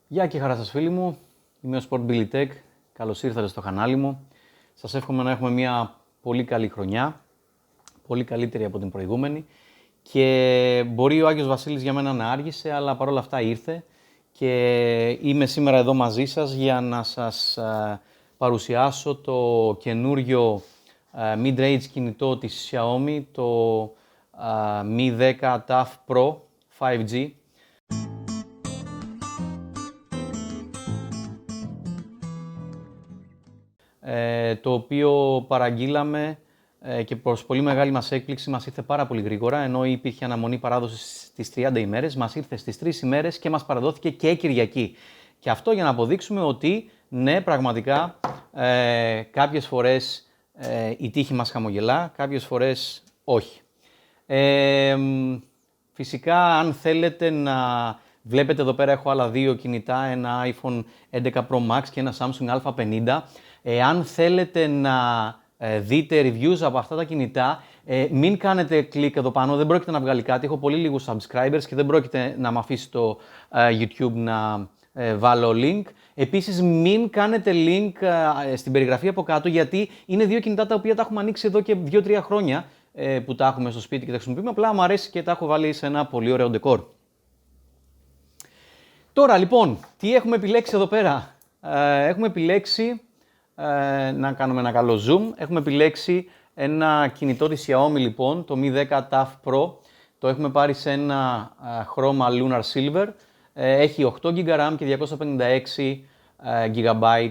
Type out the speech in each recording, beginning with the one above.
Γεια και χαρά σας φίλοι μου, είμαι ο Sport Billy Tech, καλώς ήρθατε στο κανάλι μου. Σας εύχομαι να έχουμε μια πολύ καλή χρονιά, πολύ καλύτερη από την προηγούμενη και μπορεί ο Άγιος Βασίλης για μένα να άργησε, αλλά παρόλα αυτά ήρθε και είμαι σήμερα εδώ μαζί σας για να σας παρουσιάσω το καινούριο mid-range κινητό της Xiaomi, το Mi 10 TUF Pro 5G. Το οποίο παραγγείλαμε και προς πολύ μεγάλη μας έκπληξη μας ήρθε πάρα πολύ γρήγορα, ενώ υπήρχε αναμονή παράδοσης στις 30 ημέρες, μας ήρθε στις 3 ημέρες και μας παραδόθηκε και Κυριακή. Και αυτό για να αποδείξουμε ότι ναι, πραγματικά κάποιες φορές η τύχη μας χαμογελά, κάποιες φορές όχι. Φυσικά, αν θέλετε να βλέπετε εδώ πέρα έχω άλλα δύο κινητά, ένα iPhone 11 Pro Max και ένα Samsung A50. Αν θέλετε να δείτε reviews από αυτά τα κινητά, μην κάνετε κλικ εδώ πάνω, δεν πρόκειται να βγάλει κάτι. Έχω πολύ λίγους subscribers και δεν πρόκειται να με αφήσει το YouTube να βάλω link. Επίσης, μην κάνετε link στην περιγραφή από κάτω, γιατί είναι δύο κινητά τα οποία τα έχουμε ανοίξει εδώ και 2-3 χρόνια που τα έχουμε στο σπίτι και τα χρησιμοποιούμε. Απλά μου αρέσει και τα έχω βάλει σε ένα πολύ ωραίο ντεκόρ. Τώρα λοιπόν, τι έχουμε επιλέξει εδώ πέρα. Έχουμε επιλέξει να κάνουμε ένα καλό zoom. Έχουμε επιλέξει ένα κινητό της Xiaomi λοιπόν, το Mi 10 TUF Pro. Το έχουμε πάρει σε ένα χρώμα Lunar Silver. Έχει 8 GB RAM και 256 GB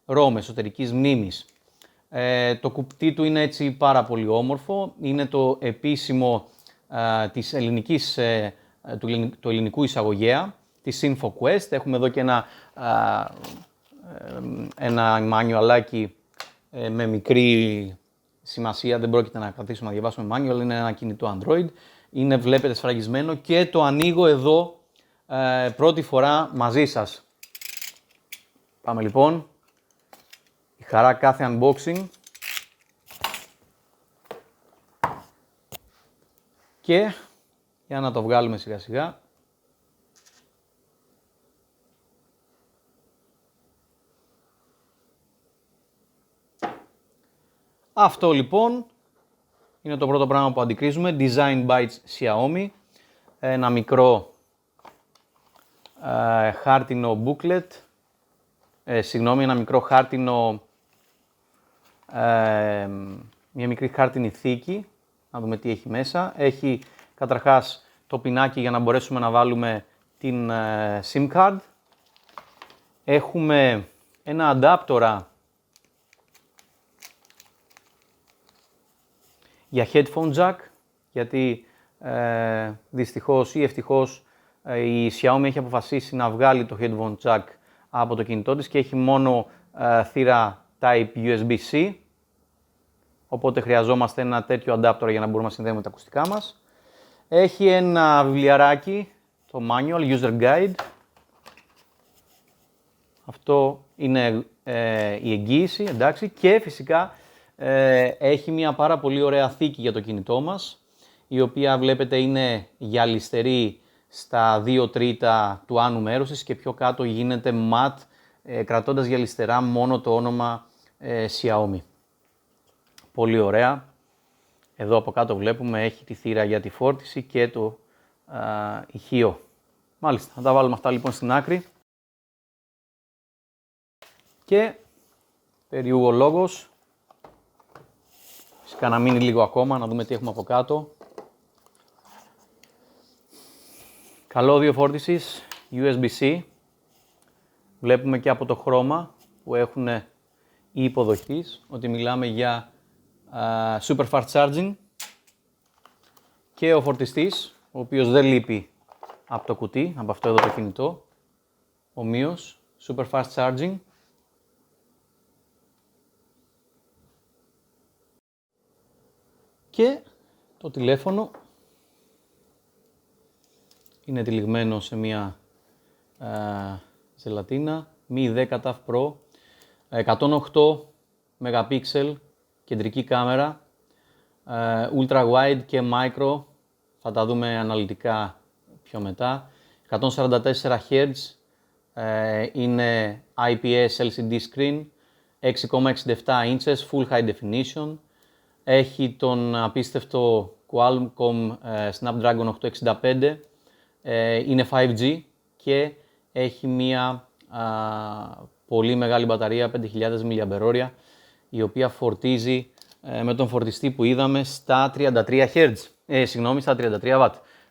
ROM εσωτερικής μνήμης. Το κουπτί του είναι έτσι πάρα πολύ όμορφο. Είναι το επίσημο της ελληνικής, του ελληνικού εισαγωγέα, της InfoQuest. Έχουμε εδώ και ένα μάνιουαλάκι με μικρή σημασία, δεν πρόκειται να καθίσουμε να διαβάσουμε manual, είναι ένα κινητό Android. Είναι, βλέπετε, σφραγισμένο και το ανοίγω εδώ πρώτη φορά μαζί σας. Πάμε λοιπόν. Η χαρά κάθε unboxing. Και για να το βγάλουμε σιγά σιγά. Αυτό λοιπόν είναι το πρώτο πράγμα που αντικρίζουμε. Design by Xiaomi. Ένα μικρό χάρτινο booklet. Ένα μικρό χάρτινο, μια μικρή χάρτινη θήκη. Να δούμε τι έχει μέσα. Έχει καταρχάς το πινάκι για να μπορέσουμε να βάλουμε την SIM card. Έχουμε ένα αντάπτορα για headphone jack, γιατί δυστυχώς ή ευτυχώς η Xiaomi έχει αποφασίσει να βγάλει το headphone jack από το κινητό της και έχει μόνο θύρα Type USB-C, οπότε χρειαζόμαστε ένα τέτοιο αντάπτορα για να μπορούμε να συνδέουμε τα ακουστικά μας. Έχει ένα βιβλιαράκι, το Manual User Guide. Αυτό είναι η εγγύηση, εντάξει, και φυσικά έχει μια πάρα πολύ ωραία θήκη για το κινητό μας, η οποία βλέπετε είναι γυαλιστερή στα 2 τρίτα του άνω μέρους της και πιο κάτω γίνεται matte, κρατώντας γυαλιστερά μόνο το όνομα Xiaomi. Πολύ ωραία. Εδώ από κάτω βλέπουμε έχει τη θύρα για τη φόρτιση και το ηχείο. Μάλιστα, θα τα βάλουμε αυτά λοιπόν στην άκρη. Και περιούγω λόγος. Φυσικά να μείνει λίγο ακόμα, να δούμε τι έχουμε από κάτω. Καλώδιο φόρτισης USB-C. Βλέπουμε και από το χρώμα που έχουν οι υποδοχείς ότι μιλάμε για super fast charging. Και ο φορτιστής, ο οποίος δεν λείπει από το κουτί, από αυτό εδώ το κινητό. Ομοίως, super fast charging. Και το τηλέφωνο είναι τυλιγμένο σε μια ζελατίνα Mi 10 TUF Pro, 108 MP κεντρική κάμερα, ultra wide και micro, θα τα δούμε αναλυτικά πιο μετά, 144 Hz Είναι IPS LCD screen, 6,67 inches, full high definition. Έχει τον απίστευτο Qualcomm Snapdragon 865, είναι 5G και έχει μία πολύ μεγάλη μπαταρία 5.000 mAh, η οποία φορτίζει με τον φορτιστή που είδαμε στα 33 Hz, στα 33 W.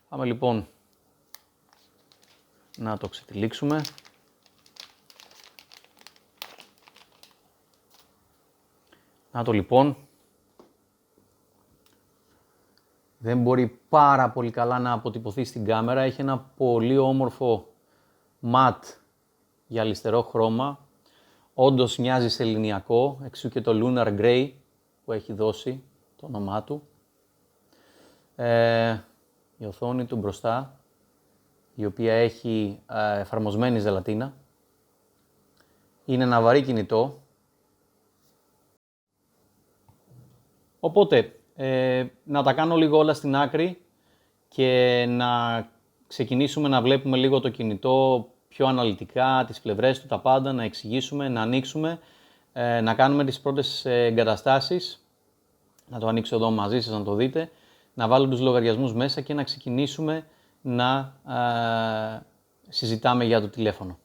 Πάμε λοιπόν να το ξετυλίξουμε. Να το λοιπόν. Δεν μπορεί πάρα πολύ καλά να αποτυπωθεί στην κάμερα. Έχει ένα πολύ όμορφο ματ γυαλιστερό χρώμα. Όντως μοιάζει σε ελληνιακό, εξού και το Lunar Grey που έχει δώσει το όνομά του. Η οθόνη του μπροστά, η οποία έχει εφαρμοσμένη ζελατίνα. Είναι ένα βαρύ κινητό. Οπότε, να τα κάνω λίγο όλα στην άκρη και να ξεκινήσουμε να βλέπουμε λίγο το κινητό πιο αναλυτικά, τις πλευρές του, τα πάντα, να εξηγήσουμε, να ανοίξουμε, να κάνουμε τις πρώτες εγκαταστάσεις. Να το ανοίξω εδώ μαζί σας να το δείτε, να βάλω τους λογαριασμούς μέσα και να ξεκινήσουμε να συζητάμε για το τηλέφωνο.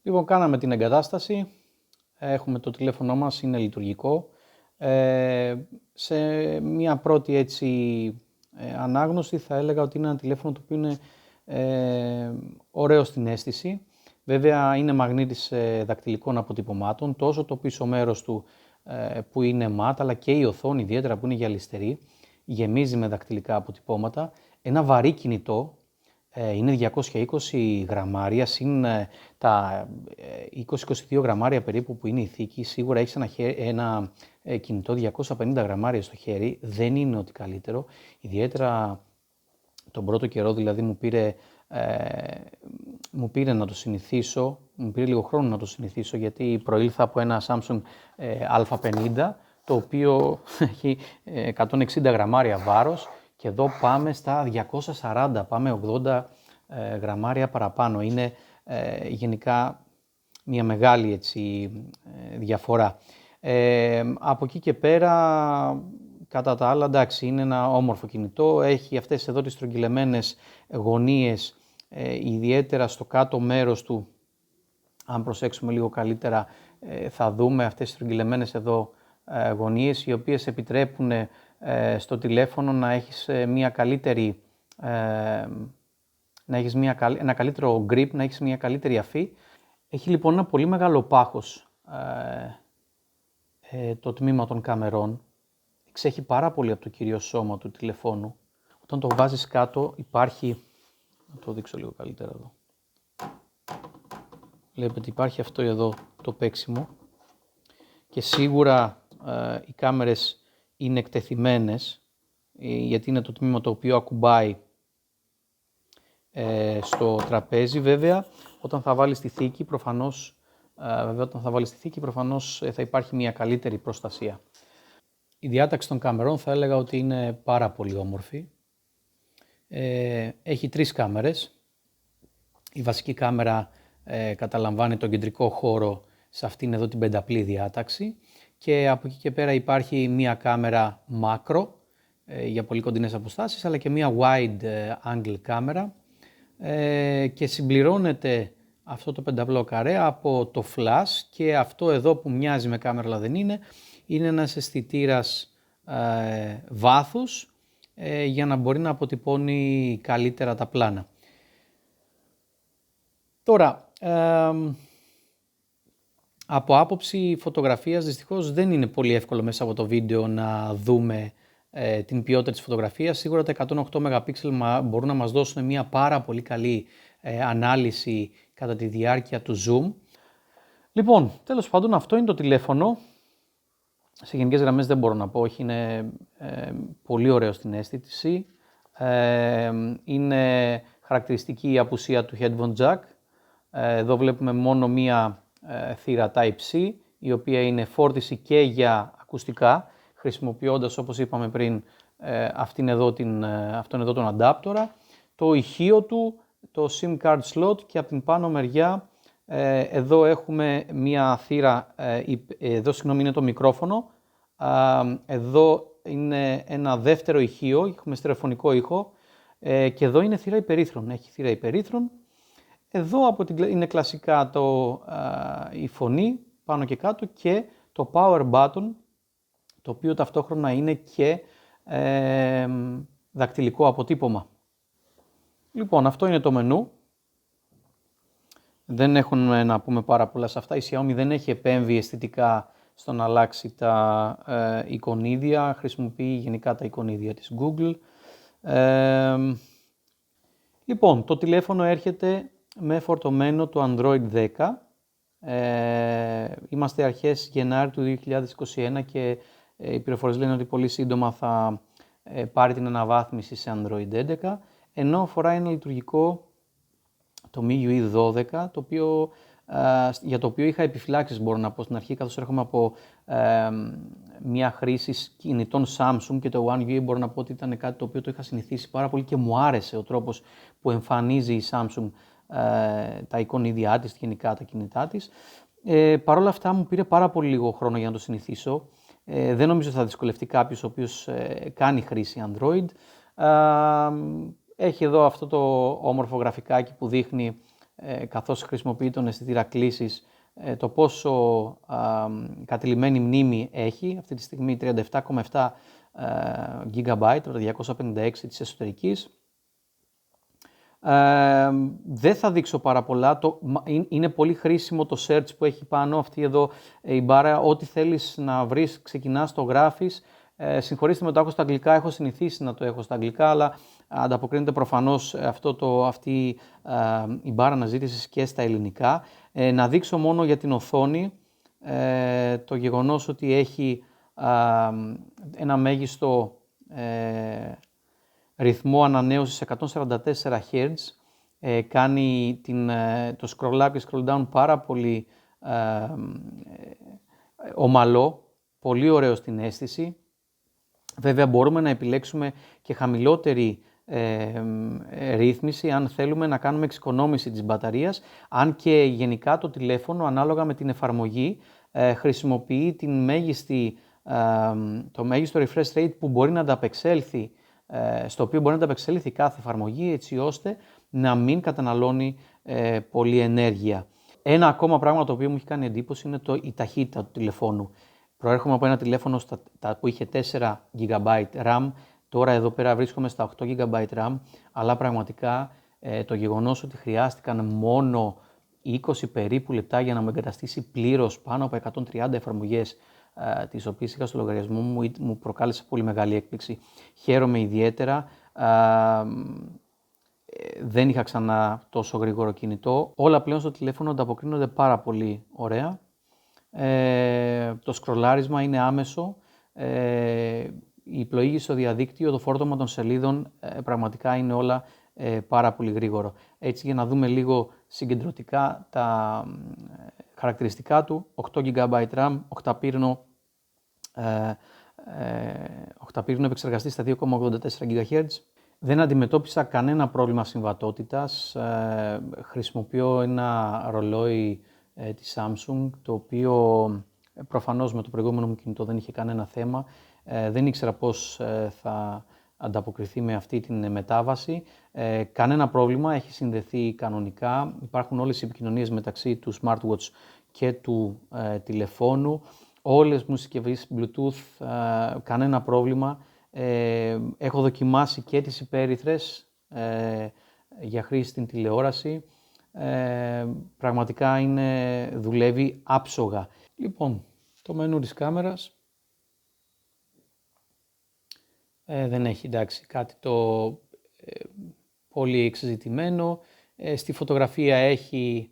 Λοιπόν, κάναμε την εγκατάσταση, έχουμε το τηλέφωνο μας, είναι λειτουργικό. Σε μια πρώτη έτσι ανάγνωση θα έλεγα ότι είναι ένα τηλέφωνο το οποίο είναι ωραίο στην αίσθηση. Βέβαια είναι μαγνήτης δακτυλικών αποτυπωμάτων, τόσο το πίσω μέρος του που είναι ματ, αλλά και η οθόνη ιδιαίτερα που είναι γυαλιστερή, γεμίζει με δακτυλικά αποτυπώματα. Ένα βαρύ κινητό. Είναι 220 γραμμάρια, συν τα 20-22 γραμμάρια περίπου που είναι η θήκη. Σίγουρα έχεις ένα κινητό 250 γραμμάρια στο χέρι, δεν είναι ότι καλύτερο. Ιδιαίτερα τον πρώτο καιρό δηλαδή μου πήρε να το συνηθίσω, μου πήρε λίγο χρόνο να το συνηθίσω γιατί προήλθα από ένα Samsung A50 το οποίο έχει 160 γραμμάρια βάρος. Και εδώ πάμε στα 240, πάμε 80 γραμμάρια παραπάνω. Είναι γενικά μια μεγάλη έτσι, διαφορά. Από εκεί και πέρα, κατά τα άλλα, εντάξει, είναι ένα όμορφο κινητό. Έχει αυτές εδώ τις στρογγυλεμένες γωνίες, ιδιαίτερα στο κάτω μέρος του. Αν προσέξουμε λίγο καλύτερα, θα δούμε αυτές τις στρογγυλεμένες εδώ γωνίες, οι οποίες επιτρέπουν στο τηλέφωνο να έχεις μια καλύτερη, ένα καλύτερο grip, να έχεις μια καλύτερη αφή. Έχει λοιπόν ένα πολύ μεγάλο πάχος το τμήμα των καμερών. Εξέχει πάρα πολύ από το κύριο σώμα του τηλεφώνου. Όταν το βάζεις κάτω υπάρχει, να το δείξω λίγο καλύτερα εδώ. Βλέπετε υπάρχει αυτό εδώ το παίξιμο και σίγουρα οι κάμερες είναι εκτεθειμένες, γιατί είναι το τμήμα το οποίο ακουμπάει στο τραπέζι. Βέβαια, όταν θα βάλεις τη θήκη, προφανώς θα υπάρχει μια καλύτερη προστασία. Η διάταξη των καμερών θα έλεγα ότι είναι πάρα πολύ όμορφη. Έχει 3 κάμερες. Η βασική κάμερα καταλαμβάνει τον κεντρικό χώρο σε αυτήν εδώ την πενταπλή διάταξη. Και από εκεί και πέρα υπάρχει μία κάμερα macro για πολύ κοντινές αποστάσεις, αλλά και μία wide angle κάμερα και συμπληρώνεται αυτό το πενταπλό καρέ από το flash και αυτό εδώ που μοιάζει με κάμερα αλλά δεν είναι ένας αισθητήρας βάθους για να μπορεί να αποτυπώνει καλύτερα τα πλάνα. Τώρα, από άποψη φωτογραφίας δυστυχώς δεν είναι πολύ εύκολο μέσα από το βίντεο να δούμε την ποιότητα της φωτογραφίας. Σίγουρα τα 108 MP μπορούν να μας δώσουν μια πάρα πολύ καλή ανάλυση κατά τη διάρκεια του zoom. Λοιπόν, τέλος πάντων αυτό είναι το τηλέφωνο. Σε γενικές γραμμές δεν μπορώ να πω, όχι, είναι πολύ ωραίο στην αίσθηση. Είναι χαρακτηριστική η απουσία του headphone jack. Εδώ βλέπουμε μόνο μία θύρα Type-C, η οποία είναι φόρτιση και για ακουστικά, χρησιμοποιώντας, όπως είπαμε πριν, αυτόν εδώ τον αντάπτορα, το ηχείο του, το SIM card slot και από την πάνω μεριά εδώ έχουμε μία θύρα, εδώ είναι το μικρόφωνο, εδώ είναι ένα δεύτερο ηχείο, έχουμε στερεοφωνικό ήχο και εδώ είναι θύρα υπερήθρων, έχει θύρα υπερήθρων. Εδώ είναι κλασικά η φωνή πάνω και κάτω και το power button, το οποίο ταυτόχρονα είναι και δακτυλικό αποτύπωμα. Λοιπόν, αυτό είναι το μενού. Δεν έχουμε να πούμε πάρα πολλά σε αυτά. Η Xiaomi δεν έχει επέμβει αισθητικά στο να αλλάξει τα εικονίδια. Χρησιμοποιεί γενικά τα εικονίδια της Google. Λοιπόν, το τηλέφωνο έρχεται με φορτωμένο το Android 10. Είμαστε αρχές Γενάρη του 2021 και οι πληροφορίες λένε ότι πολύ σύντομα θα πάρει την αναβάθμιση σε Android 11, ενώ αφορά ένα λειτουργικό το MIUI 12, για το οποίο είχα επιφυλάξεις, μπορώ να πω στην αρχή, καθώς έρχομαι από μια χρήση κινητών Samsung και το One UI μπορώ να πω ότι ήταν κάτι το οποίο το είχα συνηθίσει πάρα πολύ και μου άρεσε ο τρόπος που εμφανίζει η Samsung τα εικονίδια της, γενικά τα κινητά της. Παρ' όλα αυτά μου πήρε πάρα πολύ λίγο χρόνο για να το συνηθίσω. Δεν νομίζω θα δυσκολευτεί κάποιος ο οποίος κάνει χρήση Android. Έχει εδώ αυτό το όμορφο γραφικάκι που δείχνει, καθώς χρησιμοποιεί τον αισθητήρα κλήσης, το πόσο κατηλημμένη μνήμη έχει. Αυτή τη στιγμή 37,7 GB από τα 256 της εσωτερικής. Δεν θα δείξω πάρα πολλά, είναι πολύ χρήσιμο το search που έχει πάνω αυτή εδώ η μπάρα, ό,τι θέλεις να βρεις ξεκινάς, το γράφεις. Συγχωρήστε με, το έχω στα αγγλικά, έχω συνηθίσει να το έχω στα αγγλικά, αλλά ανταποκρίνεται προφανώς αυτή η μπάρα αναζήτησης και στα ελληνικά. Να δείξω μόνο για την οθόνη το γεγονός ότι έχει ένα μέγιστο ρυθμό ανανέωσης 144 Hz, κάνει το scroll up και scroll down πάρα πολύ ομαλό, πολύ ωραίο στην αίσθηση. Βέβαια μπορούμε να επιλέξουμε και χαμηλότερη ρύθμιση αν θέλουμε να κάνουμε εξοικονόμηση της μπαταρίας, αν και γενικά το τηλέφωνο ανάλογα με την εφαρμογή χρησιμοποιεί το μέγιστο refresh rate που μπορεί να ανταπεξέλθει, στο οποίο μπορεί να ανταπεξέλθει κάθε εφαρμογή, έτσι ώστε να μην καταναλώνει πολλή ενέργεια. Ένα ακόμα πράγμα το οποίο μου έχει κάνει εντύπωση είναι η ταχύτητα του τηλεφώνου. Προέρχομαι από ένα τηλέφωνο που είχε 4 GB RAM, τώρα εδώ πέρα βρίσκομαι στα 8 GB RAM, αλλά πραγματικά το γεγονός ότι χρειάστηκαν μόνο 20 περίπου λεπτά για να μου εγκαταστήσει πλήρως πάνω από 130 εφαρμογές, τις οποίες είχα στο λογαριασμό μου προκάλεσε πολύ μεγάλη έκπληξη. Χαίρομαι ιδιαίτερα. Δεν είχα ξανά τόσο γρήγορο κινητό. Όλα πλέον στο τηλέφωνο ανταποκρίνονται πάρα πολύ ωραία. Το σκρολάρισμα είναι άμεσο. Η πλοήγηση στο διαδίκτυο, το φόρτωμα των σελίδων, πραγματικά είναι όλα πάρα πολύ γρήγορο. Έτσι, για να δούμε λίγο συγκεντρωτικά τα χαρακτηριστικά του: 8 GB RAM, οκταπύρινο επεξεργαστή στα 2,84 GHz. Δεν αντιμετώπισα κανένα πρόβλημα συμβατότητας. Χρησιμοποιώ ένα ρολόι της Samsung, το οποίο προφανώς με το προηγούμενο μου κινητό δεν είχε κανένα θέμα. Δεν ήξερα πώς θα ανταποκριθεί με αυτή την μετάβαση. Κανένα πρόβλημα, έχει συνδεθεί κανονικά. Υπάρχουν όλες οι επικοινωνίες μεταξύ του smartwatch και του τηλεφώνου. Όλες μου συσκευές Bluetooth, κανένα πρόβλημα. Έχω δοκιμάσει και τις υπέρυθρες για χρήση στην τηλεόραση. Πραγματικά δουλεύει άψογα. Λοιπόν, το μενού της κάμερας. Δεν έχει, εντάξει, κάτι το πολύ εξεζητημένο. Στη φωτογραφία έχει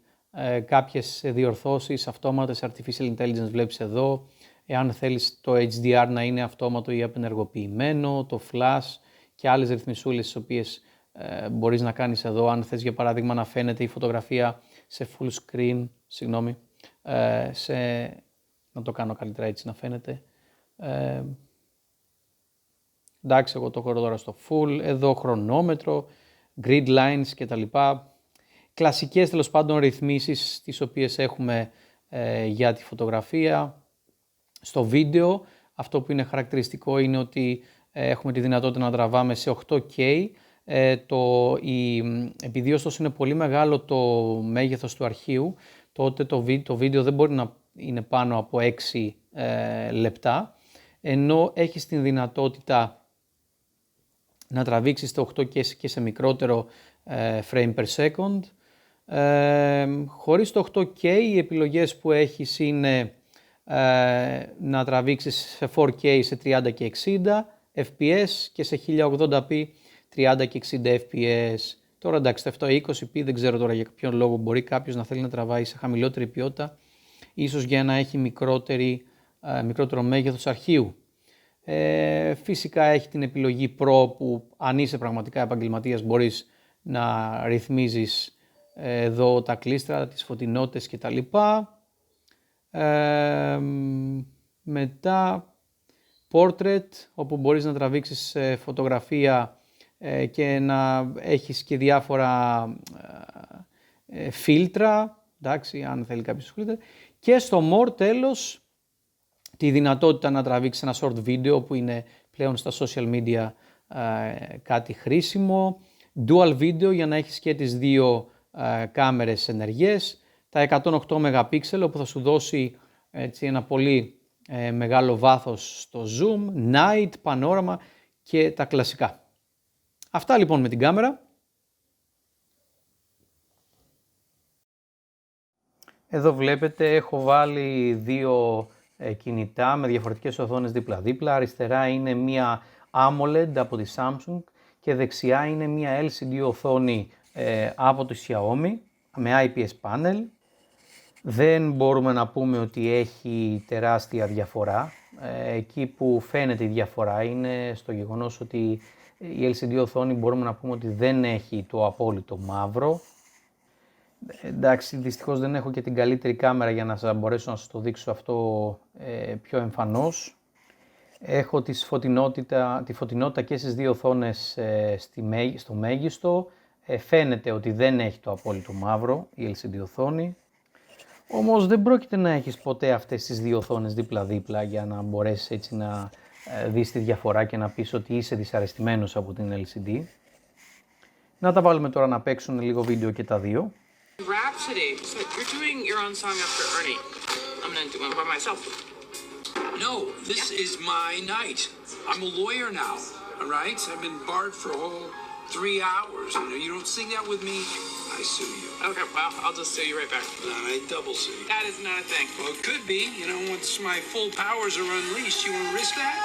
κάποιες διορθώσεις αυτόματες, artificial intelligence βλέπεις εδώ. Εάν θέλεις το HDR να είναι αυτόματο ή απενεργοποιημένο, το flash και άλλες ρυθμισούλες τις οποίες μπορείς να κάνεις εδώ. Αν θες για παράδειγμα να φαίνεται η φωτογραφία σε full screen, να το κάνω καλύτερα έτσι να φαίνεται. Εντάξει, εγώ το έχω τώρα στο full, εδώ χρονόμετρο, grid lines κτλ. Κλασικές τέλος πάντων ρυθμίσεις τις οποίες έχουμε για τη φωτογραφία. Στο βίντεο αυτό που είναι χαρακτηριστικό είναι ότι έχουμε τη δυνατότητα να τραβάμε σε 8K. Επειδή ωστόσο είναι πολύ μεγάλο το μέγεθος του αρχείου, τότε το βίντεο δεν μπορεί να είναι πάνω από 6 λεπτά, ενώ έχεις την δυνατότητα να τραβήξεις το 8K και σε μικρότερο frame per second. Χωρίς το 8K οι επιλογές που έχεις είναι να τραβήξεις σε 4K σε 30 και 60 fps και σε 1080p 30 και 60 fps. Τώρα εντάξει, το 720p δεν ξέρω τώρα για ποιον λόγο μπορεί κάποιος να θέλει να τραβάει σε χαμηλότερη ποιότητα, ίσως για να έχει μικρότερο μέγεθος αρχείου. Φυσικά έχει την επιλογή Pro που αν είσαι πραγματικά επαγγελματίας μπορείς να ρυθμίζεις εδώ τα κλίστρα, τις φωτεινότητες κτλ. Μετά Portrait, όπου μπορείς να τραβήξεις φωτογραφία και να έχεις και διάφορα φίλτρα, εντάξει, αν θέλει κάποιος φίλτρα. Και στο More τέλος, τη δυνατότητα να τραβήξεις ένα short video που είναι πλέον στα social media κάτι χρήσιμο. Dual video για να έχεις και τις δύο κάμερες ενεργές. Τα 108 MP όπου θα σου δώσει έτσι, ένα πολύ μεγάλο βάθος στο zoom, night, πανόραμα και τα κλασικά. Αυτά λοιπόν με την κάμερα. Εδώ βλέπετε έχω βάλει δύο κινητά με διαφορετικές οθόνες δίπλα-δίπλα. Αριστερά είναι μία AMOLED από τη Samsung και δεξιά είναι μία LCD οθόνη από τη Xiaomi με IPS panel. Δεν μπορούμε να πούμε ότι έχει τεράστια διαφορά. Εκεί που φαίνεται η διαφορά είναι στο γεγονός ότι η LCD οθόνη μπορούμε να πούμε ότι δεν έχει το απόλυτο μαύρο. Εντάξει, δυστυχώς δεν έχω και την καλύτερη κάμερα για να μπορέσω να σας το δείξω αυτό πιο εμφανώς. Έχω τη φωτεινότητα και στις δύο οθόνες στο μέγιστο. Φαίνεται ότι δεν έχει το απόλυτο μαύρο η LCD οθόνη. Όμως δεν πρόκειται να έχεις ποτέ αυτές τις δύο οθόνες δίπλα-δίπλα για να μπορέσεις έτσι να δεις τη διαφορά και να πεις ότι είσαι δυσαρεστημένος από την LCD. Να τα βάλουμε τώρα να παίξουν λίγο βίντεο και τα δύο. Rhapsody. So you're doing your own song after Ernie. I'm gonna do one by myself. No, this is my night. I'm a lawyer now, all right? I've been barred for a whole 3 hours. You don't sing that with me, I sue you. Okay, well, I'll just sue you right back. I double sue you. That is not a thing. Well, it could be. Once my full powers are unleashed, you want to risk that?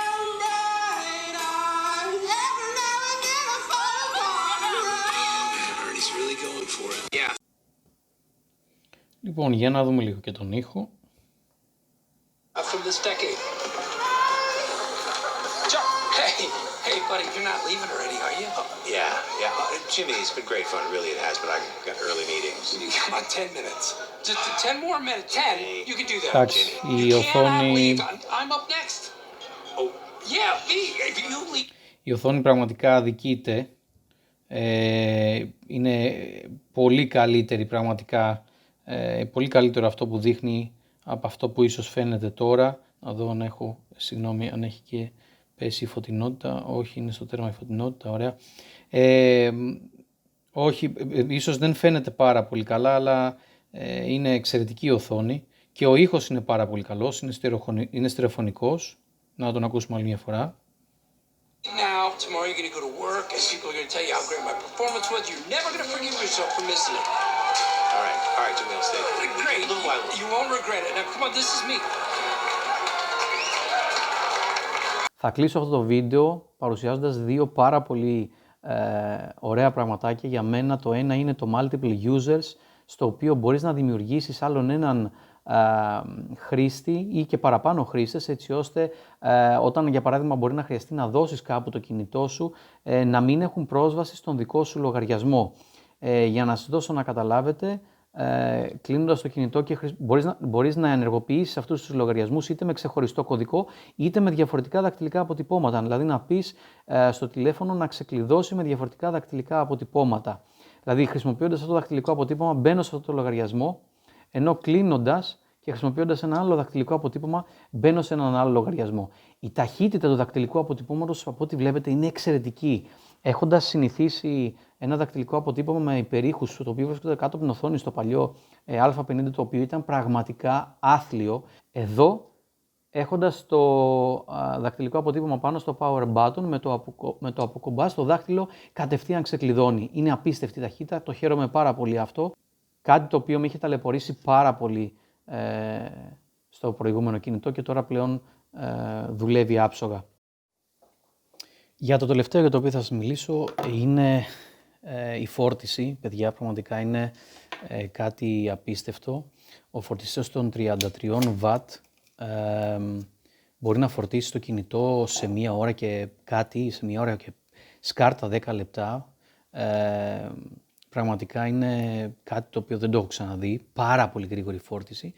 Ernie's really going for it. Yeah. Λοιπόν, για να δούμε λίγο και τον ήχο. From this decade. Chuck, hey, buddy, you're not leaving already, are you? Yeah. Jimmy, it's been great fun, really it has, but I've got early meetings. Come on, 10 minutes. Just 10 more minutes. 10? You can do that, Εντάξει, Jimmy. η You cannot οθόνη... leave. I'm up next. Oh, yeah, me. If you leave... Η οθόνη πραγματικά αδικείται. Είναι πολύ καλύτερη πραγματικά. Πολύ καλύτερο αυτό που δείχνει από αυτό που ίσως φαίνεται τώρα. Να δω αν έχω, συγγνώμη, αν έχει και πέσει η φωτεινότητα. Όχι, είναι στο τέρμα η φωτεινότητα, ωραία. Όχι, ίσως δεν φαίνεται πάρα πολύ καλά, αλλά είναι εξαιρετική οθόνη και ο ήχος είναι πάρα πολύ καλός, είναι στερεοφωνικός. Να τον ακούσουμε άλλη μια φορά. Now, tomorrow you're going to go to work and people are going to tell you how great my performance was. You're never going to forgive yourself for missing it. All right, Jimmy, I'll stay. Great. You won't regret it. Now, come on, this is me. Θα κλείσω αυτό το βίντεο παρουσιάζοντας δύο πάρα πολύ ωραία πραγματάκια. Για μένα το ένα είναι το multiple users, στο οποίο μπορείς να δημιουργήσεις άλλον έναν χρήστη ή και παραπάνω χρήστες, έτσι ώστε όταν για παράδειγμα μπορεί να χρειαστεί να δώσεις κάπου το κινητό σου, να μην έχουν πρόσβαση στον δικό σου λογαριασμό. Για να σας δώσω να καταλάβετε, κλείνοντας το κινητό και μπορείς να ενεργοποιήσεις αυτούς τους λογαριασμούς είτε με ξεχωριστό κωδικό είτε με διαφορετικά δακτυλικά αποτυπώματα. Δηλαδή να πεις στο τηλέφωνο να ξεκλειδώσει με διαφορετικά δακτυλικά αποτυπώματα. Δηλαδή χρησιμοποιώντας αυτό το δακτυλικό αποτύπωμα μπαίνω σε αυτό το λογαριασμό, ενώ κλείνοντας και χρησιμοποιώντας ένα άλλο δακτυλικό αποτύπωμα μπαίνω σε έναν άλλο λογαριασμό. Η ταχύτητα του δακτυλικού αποτυπώματος, από ό,τι βλέπετε, είναι εξαιρετική. Έχοντας συνηθίσει ένα δακτυλικό αποτύπωμα με υπερήχους, το οποίο βρίσκεται κάτω από την οθόνη στο παλιό Α50, το οποίο ήταν πραγματικά άθλιο, εδώ έχοντας το δακτυλικό αποτύπωμα πάνω στο power button, με το αποκομπάς το δάχτυλο κατευθείαν ξεκλειδώνει. Είναι απίστευτη ταχύτητα, το χαίρομαι πάρα πολύ αυτό. Κάτι το οποίο με είχε ταλαιπωρήσει πάρα πολύ στο προηγούμενο κινητό και τώρα πλέον δουλεύει άψογα. Για το τελευταίο για το οποίο θα σας μιλήσω είναι η φόρτιση. Παιδιά, πραγματικά είναι κάτι απίστευτο. Ο φορτιστής των 33 W μπορεί να φορτίσει το κινητό σε μία ώρα και κάτι, σε μία ώρα και σκάρτα 10 λεπτά. Πραγματικά είναι κάτι το οποίο δεν το έχω ξαναδεί, πάρα πολύ γρήγορη φόρτιση.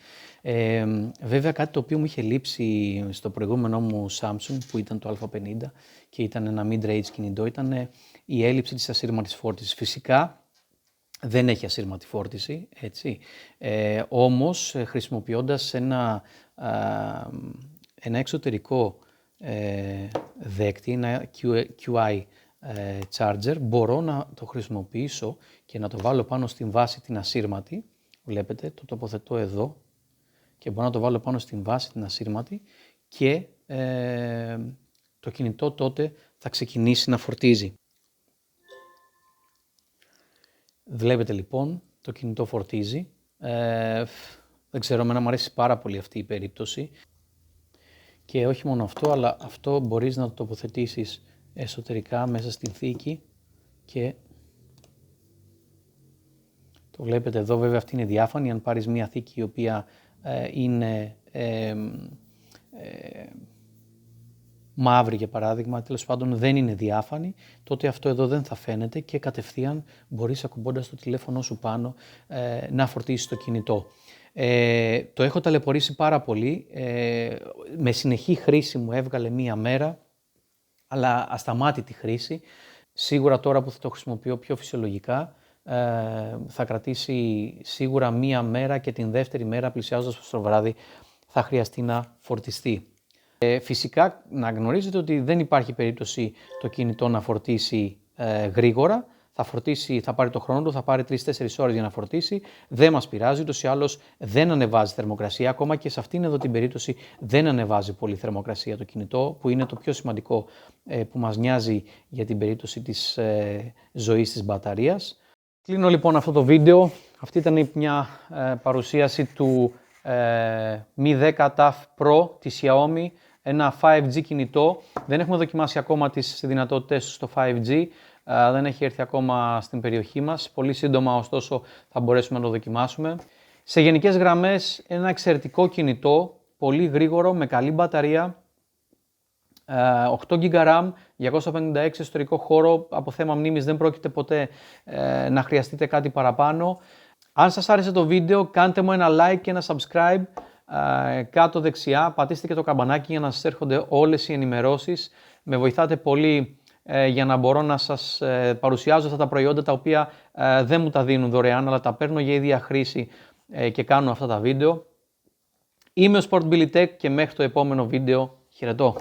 Βέβαια κάτι το οποίο μου είχε λείψει στο προηγούμενο μου Samsung που ήταν το Α50 και ήταν ένα mid-range κινητό ήταν η έλλειψη της ασύρματης φόρτισης. Φυσικά δεν έχει ασύρματη φόρτιση, έτσι. Όμως χρησιμοποιώντας ένα εξωτερικό δέκτη, ένα QI charger, μπορώ να το χρησιμοποιήσω και να το βάλω πάνω στην βάση την ασύρματη. Βλέπετε, το τοποθετώ εδώ και μπορώ να το βάλω πάνω στην βάση την ασύρματη και το κινητό τότε θα ξεκινήσει να φορτίζει. Βλέπετε λοιπόν, το κινητό φορτίζει. Δεν ξέρω, εμένα μου αρέσει πάρα πολύ αυτή η περίπτωση. Και όχι μόνο αυτό, αλλά αυτό μπορείς να το τοποθετήσεις εσωτερικά μέσα στην θήκη και το βλέπετε εδώ. Βέβαια αυτή είναι διάφανη. Αν πάρεις μια θήκη η οποία είναι μαύρη για παράδειγμα, τέλος πάντων δεν είναι διάφανη, τότε αυτό εδώ δεν θα φαίνεται και κατευθείαν μπορείς ακουμπώντας το τηλέφωνο σου πάνω να φορτίσεις το κινητό. Το έχω ταλαιπωρήσει πάρα πολύ, με συνεχή χρήση μου έβγαλε μία μέρα, αλλά ασταμάτητη χρήση. Σίγουρα τώρα που θα το χρησιμοποιώ πιο φυσιολογικά, θα κρατήσει σίγουρα μία μέρα και την δεύτερη μέρα πλησιάζοντας προς το βράδυ θα χρειαστεί να φορτιστεί. Φυσικά να γνωρίζετε ότι δεν υπάρχει περίπτωση το κινητό να φορτίσει γρήγορα. Θα πάρει το χρόνο του, θα πάρει 3-4 ώρες για να φορτίσει. Δεν μας πειράζει, ούτως ή άλλως δεν ανεβάζει θερμοκρασία. Ακόμα και σε αυτήν εδώ την περίπτωση δεν ανεβάζει πολύ θερμοκρασία το κινητό, που είναι το πιο σημαντικό που μας νοιάζει για την περίπτωση της ζωής της μπαταρίας. Κλείνω λοιπόν αυτό το βίντεο. Αυτή ήταν μια παρουσίαση του Mi 10 TAF Pro της Xiaomi, ένα 5G κινητό. Δεν έχουμε δοκιμάσει ακόμα τις δυνατότητες στο 5G. Δεν έχει έρθει ακόμα στην περιοχή μας. Πολύ σύντομα ωστόσο θα μπορέσουμε να το δοκιμάσουμε. Σε γενικές γραμμές ένα εξαιρετικό κινητό, πολύ γρήγορο, με καλή μπαταρία, 8 GB RAM, 256 εσωτερικό χώρο. Από θέμα μνήμης δεν πρόκειται ποτέ να χρειαστείτε κάτι παραπάνω. Αν σας άρεσε το βίντεο, κάντε μου ένα like και ένα subscribe κάτω δεξιά. Πατήστε και το καμπανάκι για να σας έρχονται όλες οι ενημερώσεις. Με βοηθάτε πολύ για να μπορώ να σας παρουσιάζω αυτά τα προϊόντα τα οποία δεν μου τα δίνουν δωρεάν, αλλά τα παίρνω για ίδια χρήση και κάνω αυτά τα βίντεο. Είμαι ο Sport Billy Tech και μέχρι το επόμενο βίντεο, χαιρετώ!